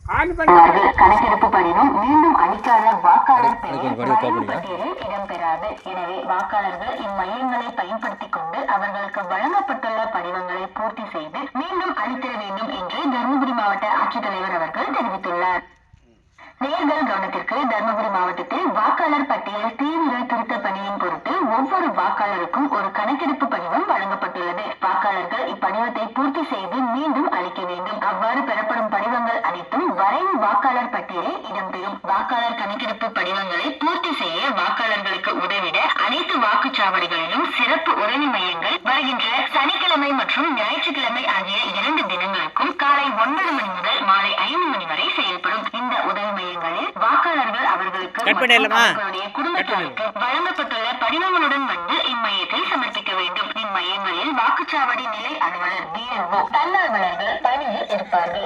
கணக்கெடுப்பு படிவம் மீண்டும் அளிக்காத வாக்காளர் பெயர் பட்டியலில் இடம்பெறாது. எனவே வாக்காளர்கள் இம்மையங்களை பயன்படுத்திக் கொண்டு அவர்களுக்கு வழங்கப்பட்டுள்ள படிவங்களை பூர்த்தி செய்து மீண்டும் அளித்திட வேண்டும் என்று தருமபுரி மாவட்ட ஆட்சித்தலைவர் அவர்கள் தெரிவித்துள்ளார். நேர்கள் கவனத்திற்கு, தருமபுரி மாவட்டத்தில் வாக்காளர் பட்டியல் தீவிர திருத்த பணியின் பொருட்டு ஒவ்வொரு வாக்காளருக்கும் ஒரு கணக்கெடுப்பு படிவம் வழங்கப்பட்டுள்ளது. வாக்காளர்கள் இப்படிவத்தை பூர்த்தி செய்து மீண்டும் அளிக்க வேண்டும். அவ்வாறு பெறப்படும் படிவங்கள் அனைத்தும் வரைவு வாக்காளர் பட்டியலில் இடம்பெறும். வாக்காளர் கணக்கெடுப்பு படிவங்களை பூர்த்தி செய்ய வாக்காளர்களுக்கு உதவிட அனைத்து வாக்குச்சாவடிகளிலும் சிறப்பு உதவி மையங்கள் வருகின்ற சனிக்கிழமை மற்றும் ஞாயிற்றுக்கிழமை ஆகிய 2 தினங்களுக்கும் காலை 9 மணி முதல் மாலை 5 மணி வரை செயல்படும். இந்த உதவி மையங்களில் வாக்காளர்கள் அவர்களுக்கு அவர்களுடைய குடும்பத்தினருக்கு வழங்கப்பட்டுள்ள படிவங்களுடன் வந்து இம்மையத்தில் சமர்ப்பிக்க வேண்டும். இம்மையங்களில் வாக்குச்சாவடி நிலை அலுவலர், BLO, தன்னார்வலர்கள் பணியில் இருப்பார்கள்.